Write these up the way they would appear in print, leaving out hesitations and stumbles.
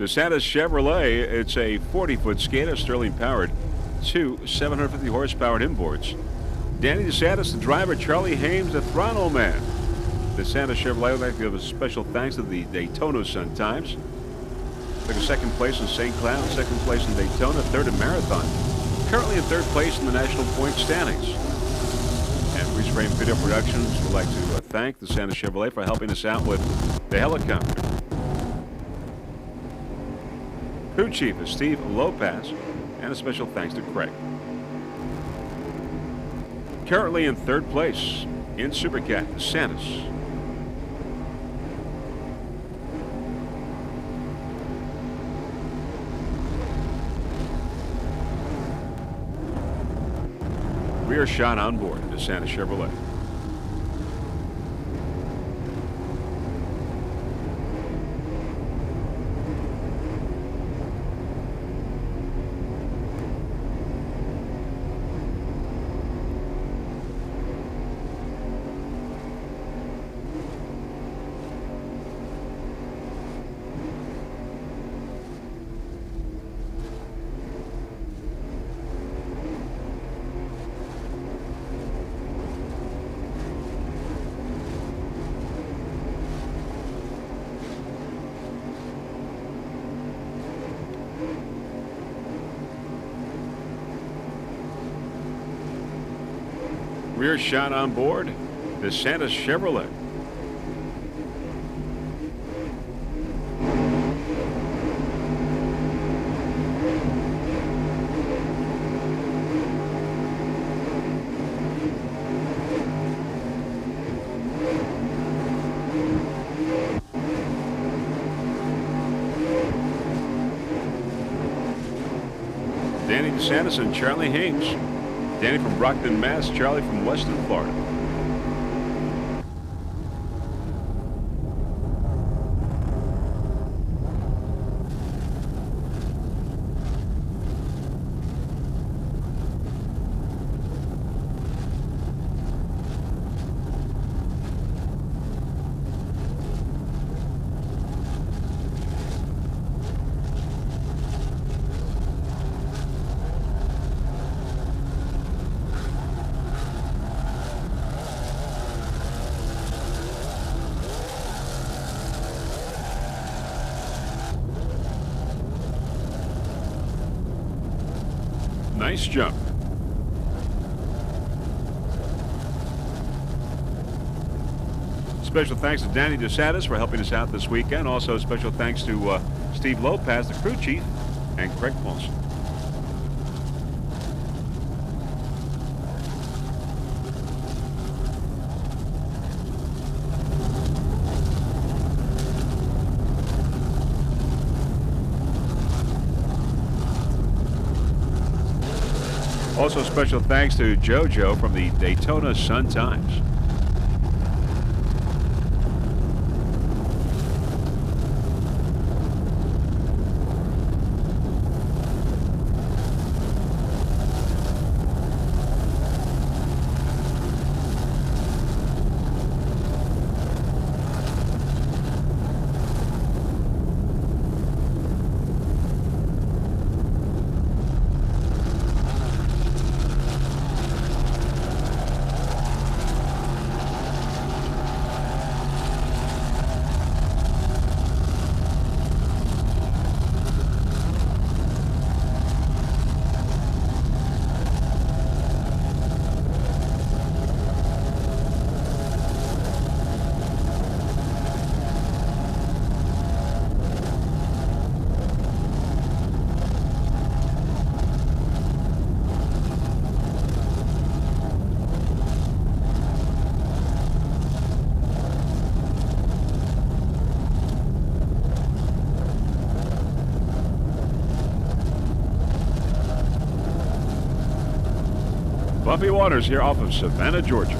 DeSantis Chevrolet, it's a 40-foot Skater, Sterling powered, two 750 horsepower inboards. Danny DeSantis, the driver, Charlie Hames, the throttle man. DeSantis Chevrolet would like to give a special thanks to the Daytona Sun-Times. Took a second place in St. Cloud, second place in Daytona, third in Marathon. Currently in third place in the national point standings. And Freeze Frame Video Productions would like to thank DeSantis Chevrolet for helping us out with the helicopter. Crew Chief is Steve Lopez, and a special thanks to Craig. Currently in third place in Supercat, DeSantis. Rear shot on board, DeSantis Chevrolet. Rear shot on board, DeSantis Chevrolet. Danny DeSantis and Charlie Hames. Danny from Brockton, Mass. Charlie from Weston, Florida. Nice jump. Special thanks to Danny DeSantis for helping us out this weekend. Also, special thanks to Steve Lopez, the crew chief, and Craig Paulson. Also, special thanks to JoJo from the Daytona Sun-Times. Bumpy waters here off of Savannah, Georgia.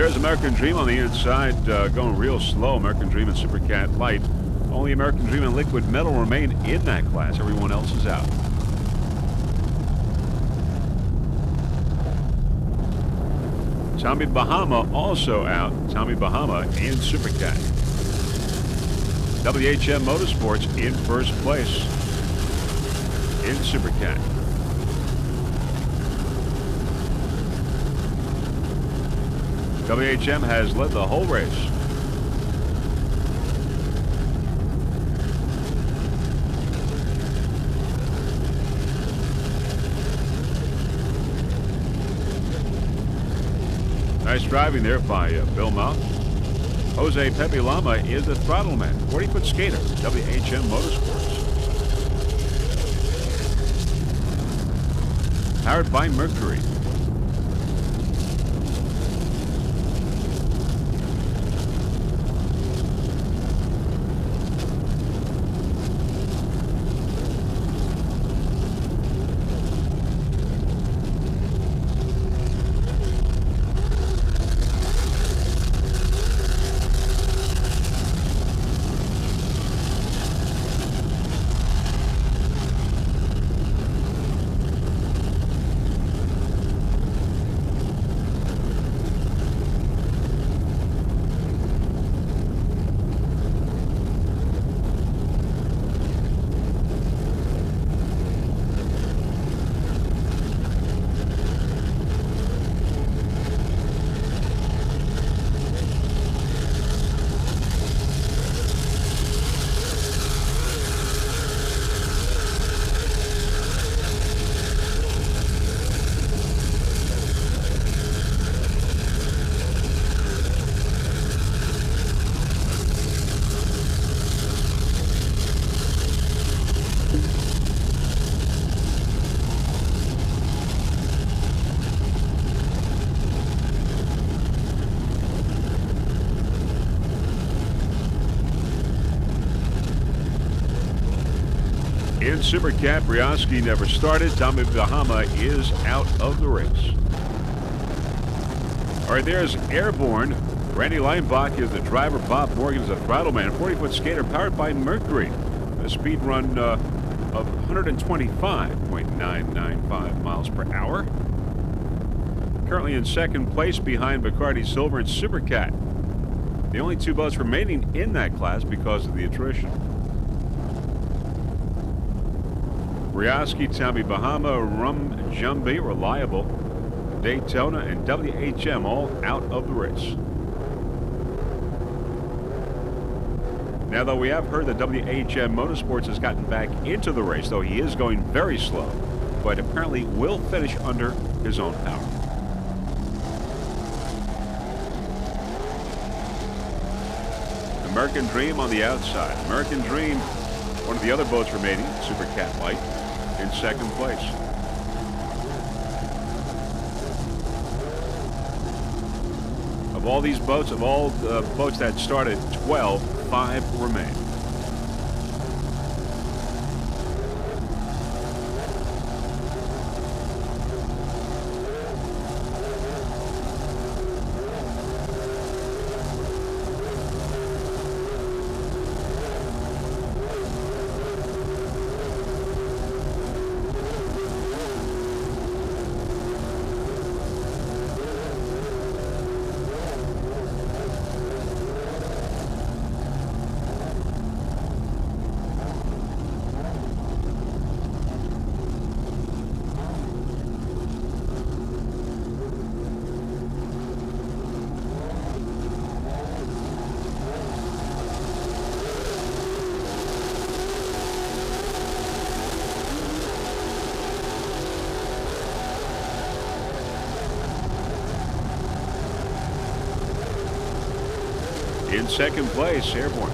There's American Dream on the inside, going real slow. American Dream and Supercat Light. Only American Dream and Liquid Metal remain in that class. Everyone else is out. Tommy Bahama also out. Tommy Bahama in Supercat. WHM Motorsports in first place in Supercat. WHM has led the whole race. Nice driving there by Bill Mouth. Jose Pepe Lama is the throttle man. 40-foot skater, WHM Motorsports. Powered by Mercury. In Supercat, Briosky never started. Tommy Bahama is out of the race. All right, there's Airborne. Randy Leinbach is the driver. Bob Morgan is the throttle man. 40-foot skater powered by Mercury. A speed run of 125.995 miles per hour. Currently in second place behind Bacardi Silver and Supercat. The only two boats remaining in that class because of the attrition. Briosky, Tommy Bahama, Rum Jumby, Reliable, Daytona, and WHM all out of the race. Now, though, we have heard that WHM Motorsports has gotten back into the race, though he is going very slow, but apparently will finish under his own power. American Dream on the outside. American Dream, one of the other boats remaining, Supercat Light, in second place. Of all these boats, of all the boats that started 12, 5 remain. In second place, Airborne.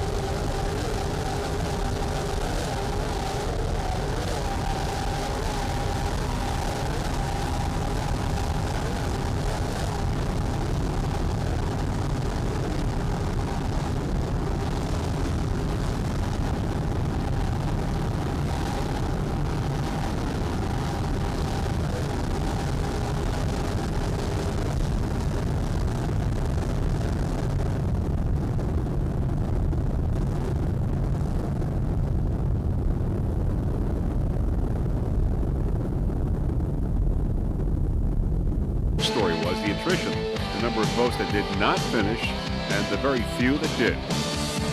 attrition, the number of boats that did not finish and the very few that did.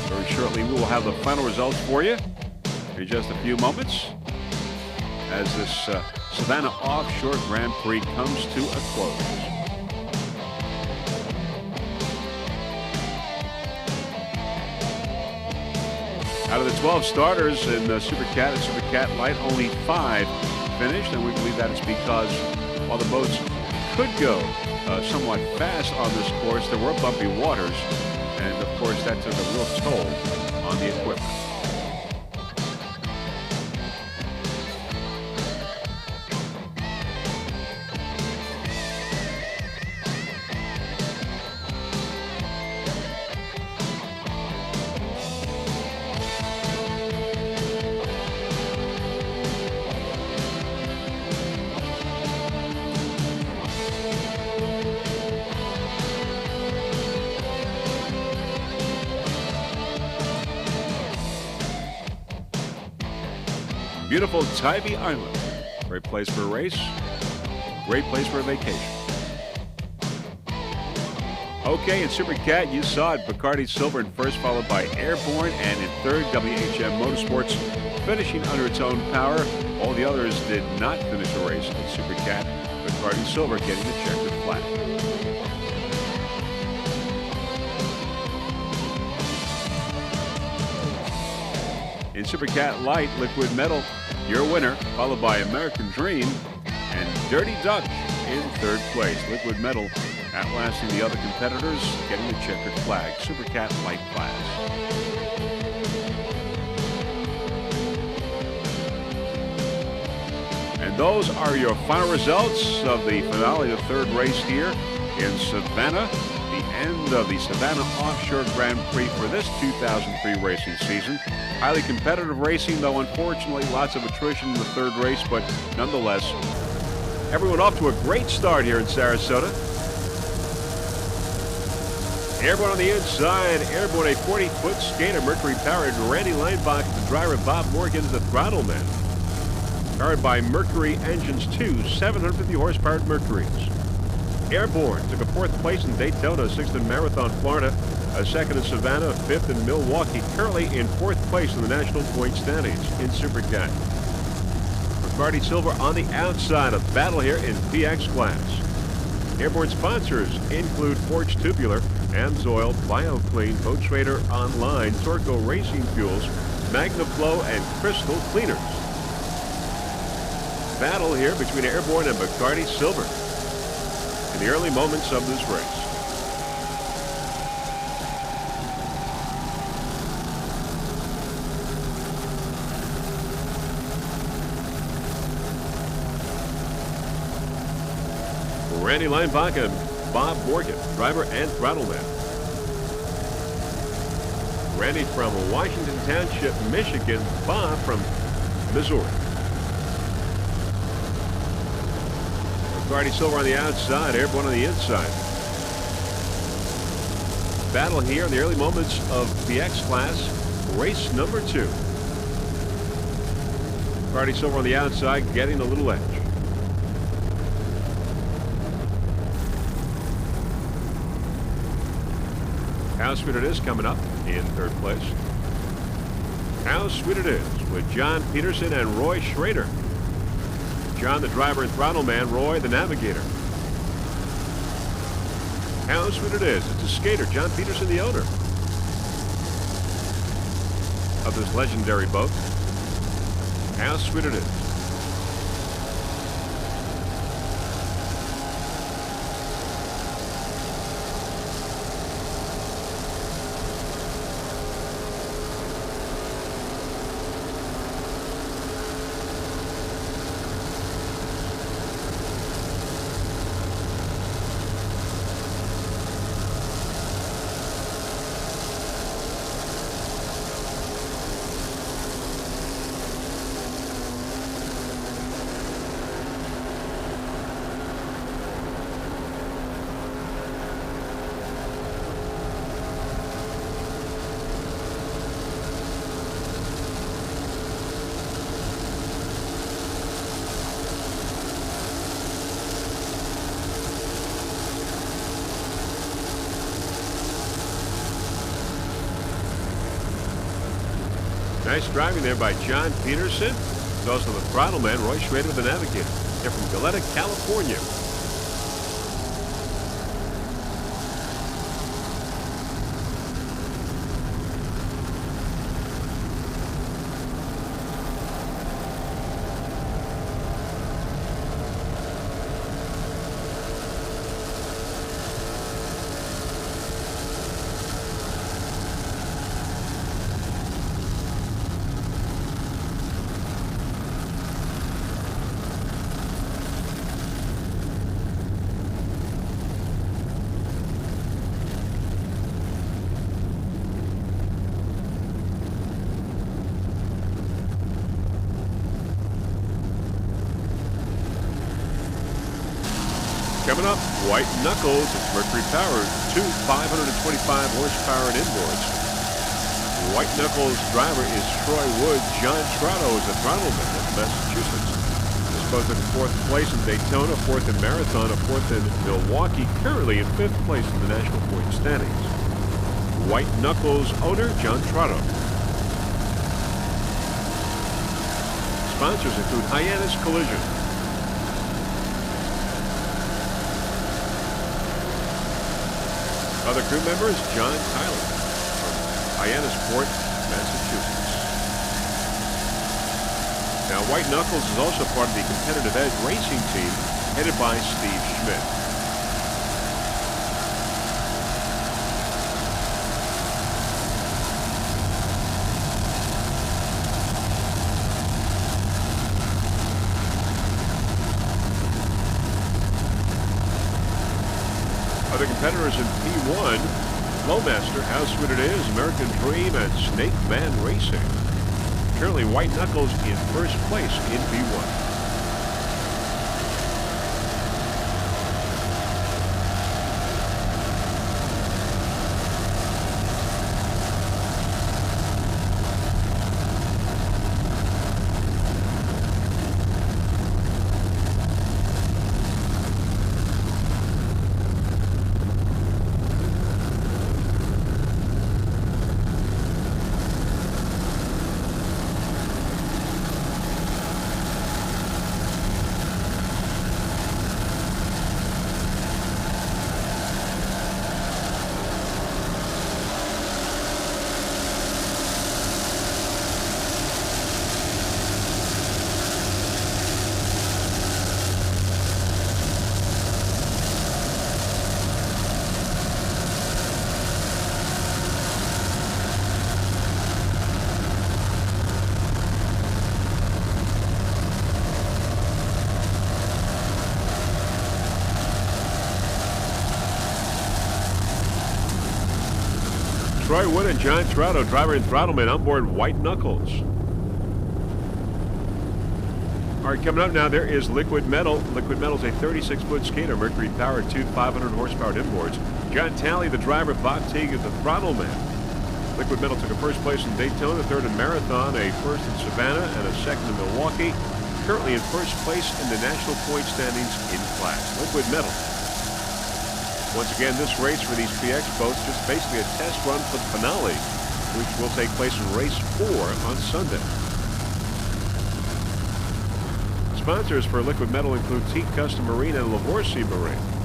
Very shortly, we will have the final results for you in just a few moments as this Savannah Offshore Grand Prix comes to a close. Out of the 12 starters in Super Cat and Super Cat Light, only 5 finished, and we believe that is because while the boats could go somewhat fast on this course, there were bumpy waters, and of course that took a real toll on the equipment. Beautiful Tybee Island. Great place for a race. Great place for a vacation. Okay, in Super Cat, you saw it. Bacardi Silver in first, followed by Airborne, and in third, WHM Motorsports finishing under its own power. All the others did not finish the race in Super Cat. Bacardi Silver getting the checkered flag. In Super Cat Light, Liquid Metal, your winner, followed by American Dream and Dirty Dutch in third place. Liquid Metal outlasting the other competitors, getting the checkered flag. Super Cat Light class. And those are your final results of the finale of the third race here in Savannah. The end of the Savannah Offshore Grand Prix for this 2003 racing season. Highly competitive racing, though unfortunately lots of attrition in the third race, but nonetheless, everyone off to a great start here in Sarasota. Airborne on the inside, Airborne, a 40-foot skater, Mercury-powered. Randy Leinbach, the driver. Bob Morgan, the throttle man. Powered by Mercury engines, 2 750 horsepower Mercuries. Airborne took a 4th place in Daytona, 6th in Marathon, Florida, a 2nd in Savannah, 5th in Milwaukee, currently in 4th place in the national point standings in Super Cat. Bacardi Silver on the outside of battle here in PX class. Airborne sponsors include Forge Tubular, Amsoil, BioClean, Boat Trader Online, Torco Racing Fuels, MagnaFlow, and Crystal Cleaners. Battle here between Airborne and Bacardi Silver in the early moments of this race. Randy Leinbach and Bob Morgan, driver and throttle man. Randy from Washington Township, Michigan. Bob from Missouri. Bacardi Silver on the outside, Airborne on the inside. Battle here in the early moments of the X class, race number 2. Bacardi Silver on the outside, getting a little edge. How Sweet It Is coming up in 3rd place. How Sweet It Is with John Peterson and Roy Schrader. John, the driver and throttle man. Roy, the navigator. How Sweet It Is. It's a skater. John Peterson, the owner of this legendary boat. How Sweet It Is. Nice driving there by John Peterson. There's also the throttle man, Roy Schrader, the navigator. They're from Goleta, California. Coming up, White Knuckles. It's Mercury powered, two 525 horsepower and inboards. White Knuckles driver is Troy Wood. John Trotto is the throttle man of Massachusetts. This boat took fourth place in Daytona, fourth in Marathon, a fourth in Milwaukee, currently in fifth place in the national point standings. White Knuckles owner John Trotto. Sponsors include Hyannis Collision. Other crew members, John Tyler from Hyannisport, Massachusetts. Now, White Knuckles is also part of the Competitive Edge racing team headed by Steve Schmidt. Other competitors in P1, Flowmaster, How Sweet It Is, American Dream, and Snake Man Racing. Currently, White Knuckles in first place in P1. Troy Wood and John Trotto, driver and throttleman, on board White Knuckles. All right, coming up now, there is Liquid Metal. Liquid Metal is a 36-foot skater, Mercury powered, two 500 horsepower inboards. John Talley, the driver, Bob Teague is the throttleman. Liquid Metal took a first place in Daytona, third in Marathon, a first in Savannah, and a second in Milwaukee. Currently in first place in the national point standings in class. Liquid Metal. Once again, this race for these PX boats just basically a test run for the finale, which will take place in race 4 on Sunday. Sponsors for Liquid Metal include Teak Custom Marine and Lavorsi Marine.